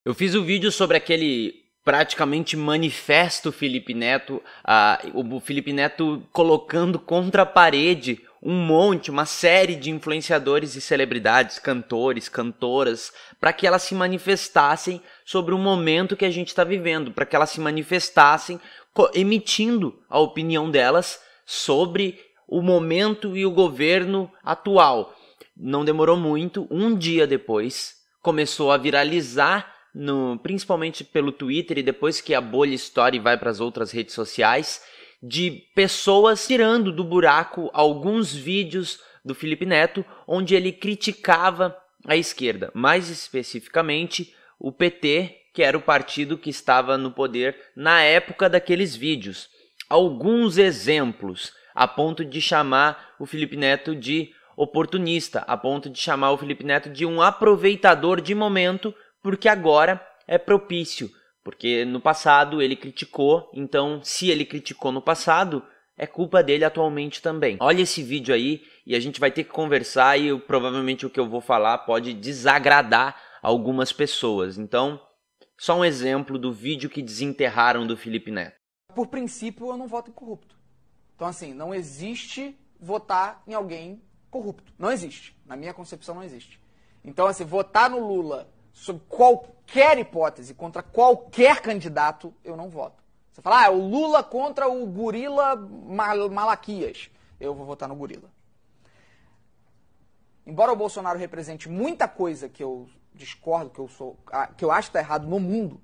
Eu fiz o vídeo sobre aquele praticamente manifesto Felipe Neto, o Felipe Neto colocando contra a parede uma série de influenciadores e celebridades, cantores, cantoras, para que elas se manifestassem sobre o momento que a gente está vivendo, para que elas se manifestassem emitindo a opinião delas sobre o momento e o governo atual. Não demorou muito, um dia depois, começou a viralizar principalmente pelo Twitter e depois que a bolha estoura e vai para as outras redes sociais, de pessoas tirando do buraco alguns vídeos do Felipe Neto onde ele criticava a esquerda, mais especificamente o PT, que era o partido que estava no poder na época daqueles vídeos. Alguns exemplos, a ponto de chamar o Felipe Neto de oportunista, a ponto de chamar o Felipe Neto de um aproveitador de momento, porque agora é propício, porque no passado ele criticou, então se ele criticou no passado, é culpa dele atualmente também. Olha esse vídeo aí e a gente vai ter que conversar e provavelmente o que eu vou falar pode desagradar algumas pessoas. Então, só um exemplo do vídeo que desenterraram do Felipe Neto. Por princípio, eu não voto em corrupto. Então, assim, não existe votar em alguém corrupto. Não existe. Na minha concepção, não existe. Então, assim, votar no Lula sob qualquer hipótese, contra qualquer candidato, eu não voto. Você fala, o Lula contra o gorila Malaquias. Eu vou votar no gorila. Embora o Bolsonaro represente muita coisa que eu discordo, que eu acho que está errado no mundo,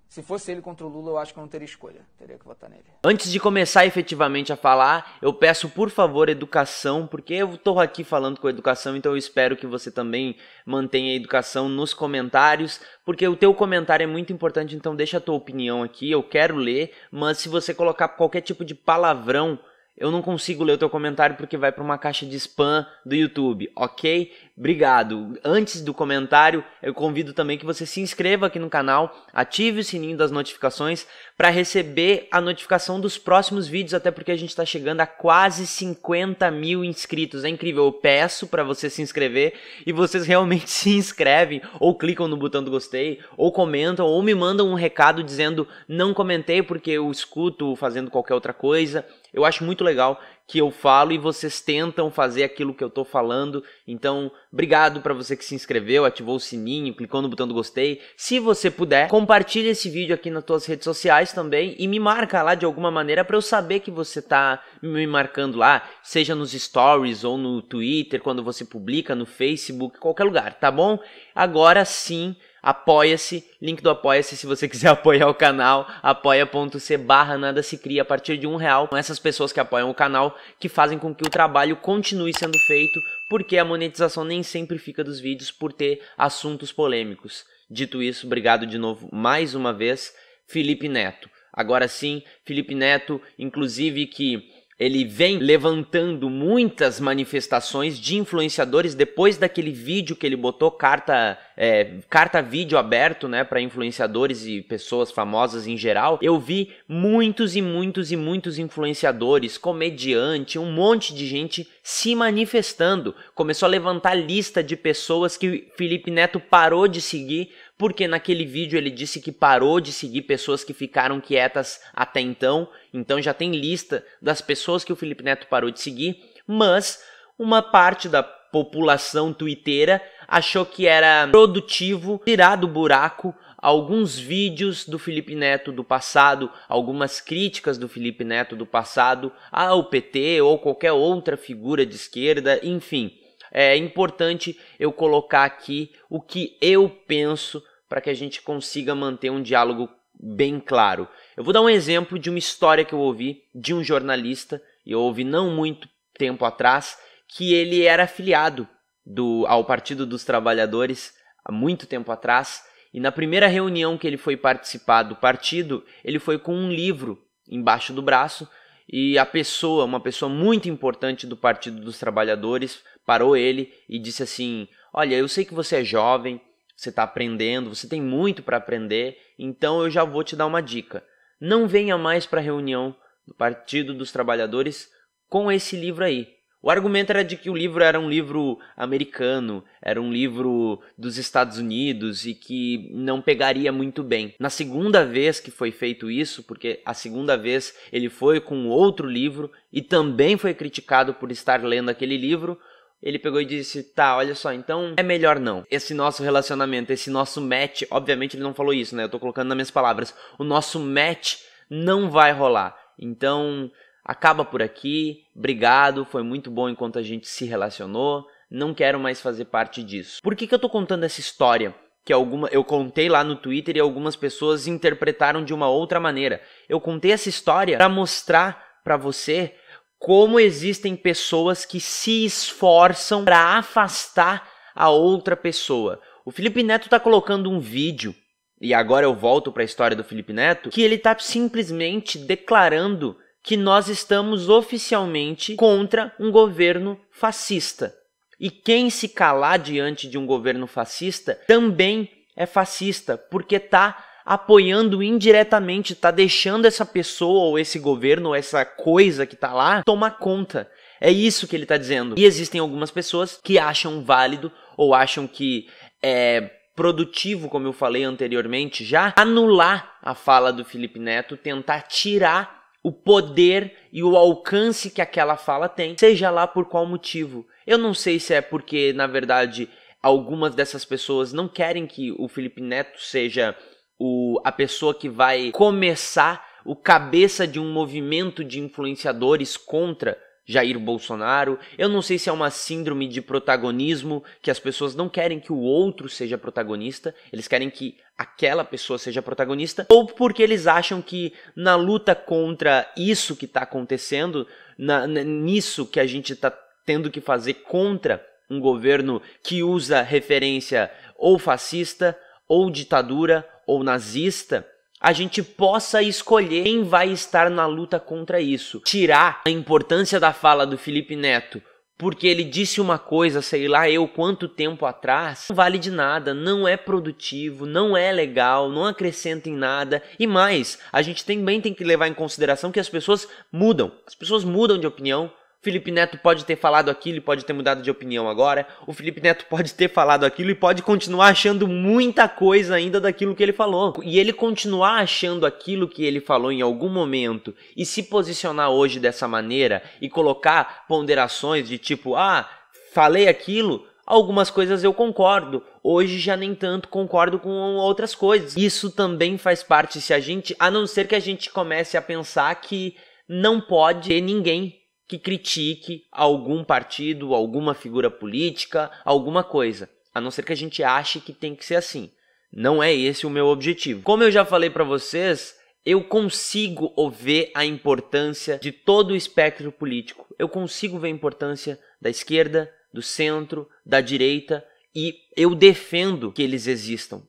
se fosse ele contra o Lula, eu acho que eu não teria escolha. Teria que votar nele. Antes de começar efetivamente a falar, eu peço, por favor, educação, porque eu estou aqui falando com educação, então eu espero que você também mantenha a educação nos comentários, porque o teu comentário é muito importante, então deixa a tua opinião aqui, eu quero ler, mas se você colocar qualquer tipo de palavrão, eu não consigo ler o teu comentário porque vai para uma caixa de spam do YouTube, ok? Obrigado. Antes do comentário, eu convido também que você se inscreva aqui no canal, ative o sininho das notificações para receber a notificação dos próximos vídeos, até porque a gente está chegando a quase 50 mil inscritos. É incrível, eu peço para você se inscrever e vocês realmente se inscrevem, ou clicam no botão do gostei, ou comentam, ou me mandam um recado dizendo não comentei porque eu escuto fazendo qualquer outra coisa. Eu acho muito legal que eu falo e vocês tentam fazer aquilo que eu tô falando. Então, obrigado para você que se inscreveu, ativou o sininho, clicou no botão do gostei. Se você puder, compartilha esse vídeo aqui nas tuas redes sociais também e me marca lá de alguma maneira para eu saber que você tá me marcando lá, seja nos stories ou no Twitter, quando você publica, no Facebook, qualquer lugar, tá bom? Agora sim, apoia-se, link do apoia-se se você quiser apoiar o canal, apoia.c/nada se cria a partir de R$1. Com essas pessoas que apoiam o canal, que fazem com que o trabalho continue sendo feito, porque a monetização nem sempre fica dos vídeos por ter assuntos polêmicos. Dito isso, obrigado de novo mais uma vez, Felipe Neto. Agora sim, Felipe Neto, inclusive que ele vem levantando muitas manifestações de influenciadores depois daquele vídeo que ele botou carta vídeo aberto, né, para influenciadores e pessoas famosas em geral. Eu vi muitos influenciadores, comediante, um monte de gente se manifestando. Começou a levantar lista de pessoas que Felipe Neto parou de seguir, porque naquele vídeo ele disse que parou de seguir pessoas que ficaram quietas até então. Então já tem lista das pessoas que o Felipe Neto parou de seguir, mas uma parte da população twitteira achou que era produtivo tirar do buraco alguns vídeos do Felipe Neto do passado, algumas críticas do Felipe Neto do passado ao PT ou qualquer outra figura de esquerda, enfim. É importante eu colocar aqui o que eu penso para que a gente consiga manter um diálogo bem claro. Eu vou dar um exemplo de uma história que eu ouvi de um jornalista, e eu ouvi não muito tempo atrás, que ele era afiliado ao Partido dos Trabalhadores há muito tempo atrás, e na primeira reunião que ele foi participar do partido, ele foi com um livro embaixo do braço, e uma pessoa muito importante do Partido dos Trabalhadores, parou ele e disse assim: olha, eu sei que você é jovem, você está aprendendo, você tem muito para aprender, então eu já vou te dar uma dica. Não venha mais para a reunião do Partido dos Trabalhadores com esse livro aí. O argumento era de que o livro era um livro americano, era um livro dos Estados Unidos e que não pegaria muito bem. Na segunda vez que foi feito isso, porque a segunda vez ele foi com outro livro e também foi criticado por estar lendo aquele livro, ele pegou e disse, tá, olha só, então é melhor não. Esse nosso relacionamento, esse nosso match, obviamente ele não falou isso, né? Eu tô colocando nas minhas palavras. O nosso match não vai rolar. Então, acaba por aqui. Obrigado, foi muito bom enquanto a gente se relacionou. Não quero mais fazer parte disso. Por que eu tô contando essa história? Que eu contei lá no Twitter e algumas pessoas interpretaram de uma outra maneira. Eu contei essa história para mostrar para você como existem pessoas que se esforçam para afastar a outra pessoa. O Felipe Neto tá colocando um vídeo, e agora eu volto para a história do Felipe Neto, que ele tá simplesmente declarando que nós estamos oficialmente contra um governo fascista. E quem se calar diante de um governo fascista também é fascista, porque tá apoiando indiretamente, tá deixando essa pessoa ou esse governo ou essa coisa que tá lá tomar conta. É isso que ele tá dizendo. E existem algumas pessoas que acham válido ou acham que é produtivo, como eu falei anteriormente, já anular a fala do Felipe Neto, tentar tirar o poder e o alcance que aquela fala tem, seja lá por qual motivo. Eu não sei se é porque, na verdade, algumas dessas pessoas não querem que o Felipe Neto seja a pessoa que vai começar o cabeça de um movimento de influenciadores contra Jair Bolsonaro. Eu não sei se é uma síndrome de protagonismo, que as pessoas não querem que o outro seja protagonista, eles querem que aquela pessoa seja protagonista, ou porque eles acham que na luta contra isso que está acontecendo, nisso que a gente está tendo que fazer contra um governo que usa referência ou fascista, ou ditadura, ou nazista, a gente possa escolher quem vai estar na luta contra isso. Tirar a importância da fala do Felipe Neto porque ele disse uma coisa, sei lá eu quanto tempo atrás, não vale de nada, não é produtivo, não é legal, não acrescenta em nada. E mais, a gente também tem que levar em consideração que as pessoas mudam de opinião. O Felipe Neto pode ter falado aquilo e pode ter mudado de opinião agora. O Felipe Neto pode ter falado aquilo e pode continuar achando muita coisa ainda daquilo que ele falou. E ele continuar achando aquilo que ele falou em algum momento e se posicionar hoje dessa maneira e colocar ponderações de tipo, falei aquilo, algumas coisas eu concordo. Hoje já nem tanto concordo com outras coisas. Isso também faz parte, a não ser que a gente comece a pensar que não pode ter ninguém que critique algum partido, alguma figura política, alguma coisa. A não ser que a gente ache que tem que ser assim. Não é esse o meu objetivo. Como eu já falei para vocês, eu consigo ver a importância de todo o espectro político. Eu consigo ver a importância da esquerda, do centro, da direita, e eu defendo que eles existam.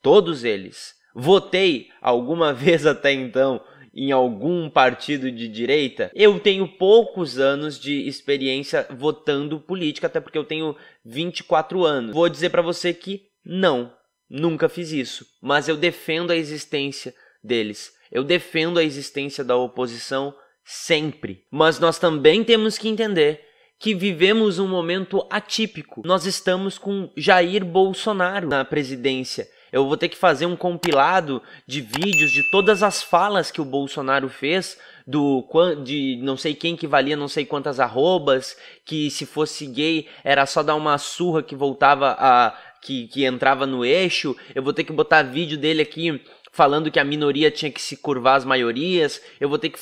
Todos eles. Votei alguma vez até então em algum partido de direita? Eu tenho poucos anos de experiência votando política, até porque eu tenho 24 anos. Vou dizer para você que não, nunca fiz isso, mas eu defendo a existência deles. Eu defendo a existência da oposição sempre. Mas nós também temos que entender que vivemos um momento atípico. Nós estamos com Jair Bolsonaro na presidência. Eu vou ter que fazer um compilado de vídeos de todas as falas que o Bolsonaro fez, de não sei quem que valia não sei quantas arrobas, que se fosse gay era só dar uma surra que voltava que entrava no eixo. Eu vou ter que botar vídeo dele aqui falando que a minoria tinha que se curvar às maiorias. Eu vou ter que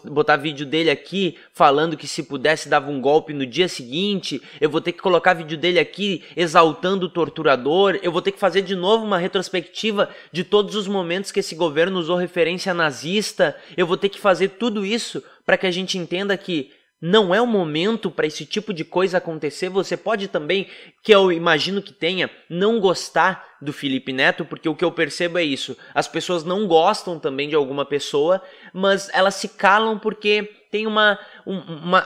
botar vídeo dele aqui falando que se pudesse dava um golpe no dia seguinte. Eu vou ter que colocar vídeo dele aqui exaltando o torturador. Eu vou ter que fazer de novo uma retrospectiva de todos os momentos que esse governo usou referência nazista. Eu vou ter que fazer tudo isso para que a gente entenda que não é o momento para esse tipo de coisa acontecer. Você pode também, que eu imagino que tenha, não gostar do Felipe Neto, porque o que eu percebo é isso. As pessoas não gostam também de alguma pessoa, mas elas se calam porque tem uma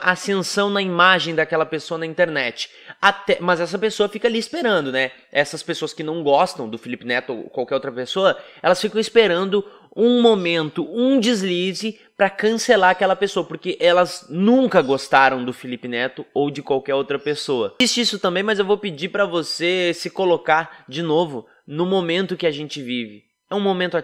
ascensão na imagem daquela pessoa na internet. Mas essa pessoa fica ali esperando, né? Essas pessoas que não gostam do Felipe Neto ou qualquer outra pessoa, elas ficam esperando um momento, um deslize para cancelar aquela pessoa, porque elas nunca gostaram do Felipe Neto ou de qualquer outra pessoa. Existe isso também, mas eu vou pedir para você se colocar de novo no momento que a gente vive. É um momento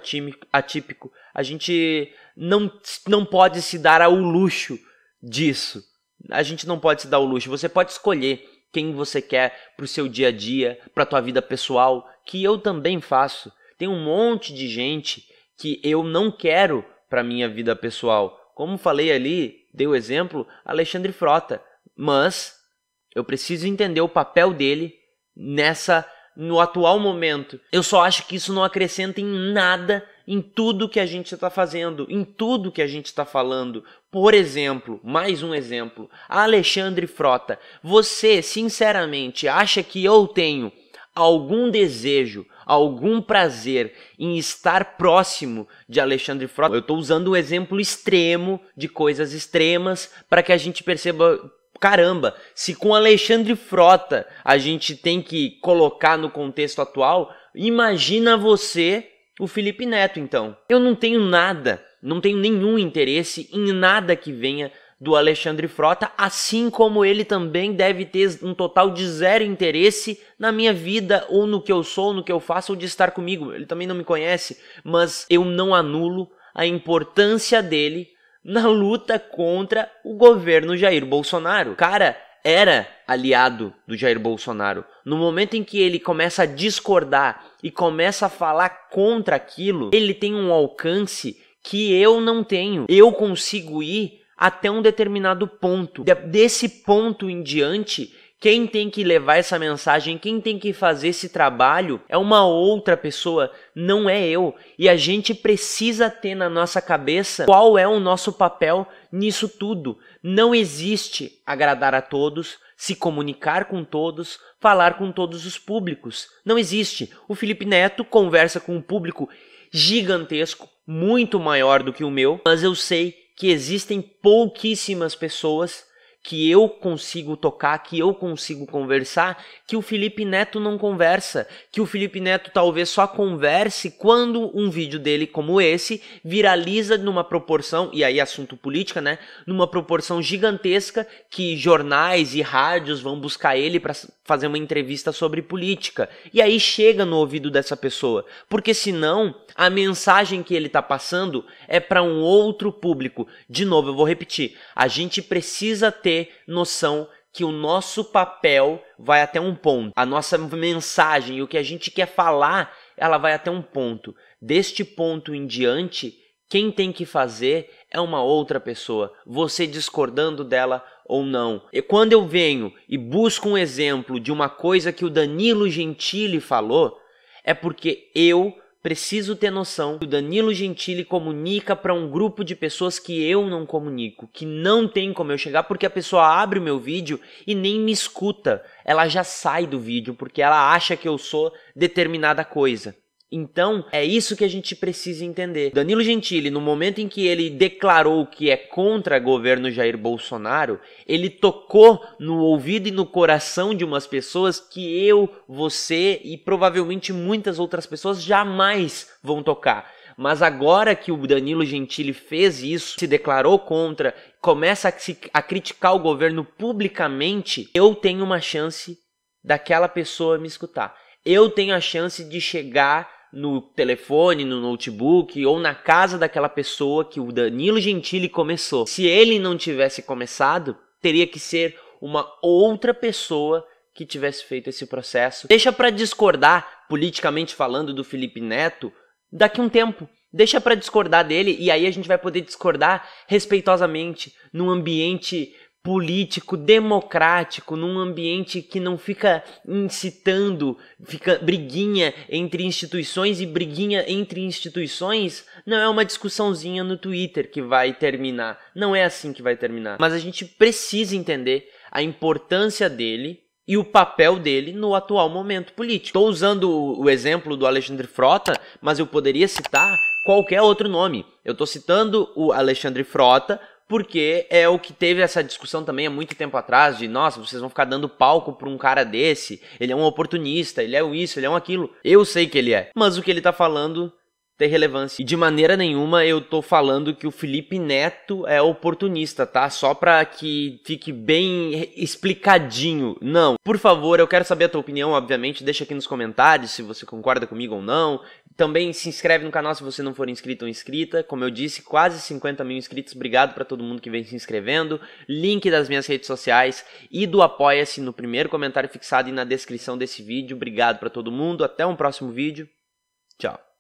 atípico. A gente não pode se dar ao luxo disso. A gente não pode se dar ao luxo. Você pode escolher quem você quer pro seu dia a dia, pra tua vida pessoal, que eu também faço. Tem um monte de gente que eu não quero pra minha vida pessoal. Como falei ali, dei o exemplo, Alexandre Frota. Mas eu preciso entender o papel dele no atual momento. Eu só acho que isso não acrescenta em nada em tudo que a gente está fazendo, em tudo que a gente está falando. Por exemplo, mais um exemplo, Alexandre Frota. Você, sinceramente, acha que eu tenho algum desejo, algum prazer em estar próximo de Alexandre Frota? Eu estou usando um exemplo extremo de coisas extremas para que a gente perceba... Caramba, se com Alexandre Frota a gente tem que colocar no contexto atual, imagina você, o Felipe Neto, então. Eu não tenho nada, não tenho nenhum interesse em nada que venha do Alexandre Frota, assim como ele também deve ter um total de zero interesse na minha vida, ou no que eu sou, no que eu faço, ou de estar comigo. Ele também não me conhece, mas eu não anulo a importância dele na luta contra o governo Jair Bolsonaro. O cara era aliado do Jair Bolsonaro. No momento em que ele começa a discordar e começa a falar contra aquilo, ele tem um alcance que eu não tenho. Eu consigo ir até um determinado ponto. Desse ponto em diante, quem tem que levar essa mensagem, quem tem que fazer esse trabalho é uma outra pessoa, não é eu. E a gente precisa ter na nossa cabeça qual é o nosso papel nisso tudo. Não existe agradar a todos, se comunicar com todos, falar com todos os públicos. Não existe. O Felipe Neto conversa com um público gigantesco, muito maior do que o meu, mas eu sei que existem pouquíssimas pessoas que eu consigo tocar, que eu consigo conversar, que o Felipe Neto não conversa, que o Felipe Neto talvez só converse quando um vídeo dele como esse viraliza numa proporção, e aí assunto política, né, numa proporção gigantesca que jornais e rádios vão buscar ele para fazer uma entrevista sobre política, e aí chega no ouvido dessa pessoa, porque senão a mensagem que ele está passando é para um outro público. De novo, eu vou repetir, a gente precisa ter noção que o nosso papel vai até um ponto. A nossa mensagem e o que a gente quer falar, ela vai até um ponto. Deste ponto em diante, quem tem que fazer é uma outra pessoa, você discordando dela ou não. E quando eu venho e busco um exemplo de uma coisa que o Danilo Gentili falou, é porque eu preciso ter noção que o Danilo Gentili comunica para um grupo de pessoas que eu não comunico, que não tem como eu chegar, porque a pessoa abre o meu vídeo e nem me escuta. Ela já sai do vídeo porque ela acha que eu sou determinada coisa. Então, é isso que a gente precisa entender. Danilo Gentili, no momento em que ele declarou que é contra o governo Jair Bolsonaro, ele tocou no ouvido e no coração de umas pessoas que eu, você e provavelmente muitas outras pessoas jamais vão tocar. Mas agora que o Danilo Gentili fez isso, se declarou contra, começa a criticar o governo publicamente, eu tenho uma chance daquela pessoa me escutar. Eu tenho a chance de chegar no telefone, no notebook ou na casa daquela pessoa que o Danilo Gentili começou. Se ele não tivesse começado, teria que ser uma outra pessoa que tivesse feito esse processo. Deixa para discordar, politicamente falando, do Felipe Neto daqui a um tempo. Deixa para discordar dele e aí a gente vai poder discordar respeitosamente, num ambiente político, democrático, num ambiente que não fica incitando, fica briguinha entre instituições, e briguinha entre instituições não é uma discussãozinha no Twitter que vai terminar, não é assim que vai terminar. Mas a gente precisa entender a importância dele e o papel dele no atual momento político. Estou usando o exemplo do Alexandre Frota, mas eu poderia citar qualquer outro nome. Eu estou citando o Alexandre Frota porque é o que teve essa discussão também há muito tempo atrás, de, nossa, vocês vão ficar dando palco para um cara desse, ele é um oportunista, ele é isso, ele é um aquilo. Eu sei que ele é, mas o que ele tá falando ter relevância. E de maneira nenhuma eu tô falando que o Felipe Neto é oportunista, tá? Só pra que fique bem explicadinho. Não. Por favor, eu quero saber a tua opinião, obviamente. Deixa aqui nos comentários se você concorda comigo ou não. Também se inscreve no canal se você não for inscrito ou inscrita. Como eu disse, quase 50 mil inscritos. Obrigado pra todo mundo que vem se inscrevendo. Link das minhas redes sociais e do Apoia-se no primeiro comentário fixado e na descrição desse vídeo. Obrigado pra todo mundo. Até um próximo vídeo. Tchau.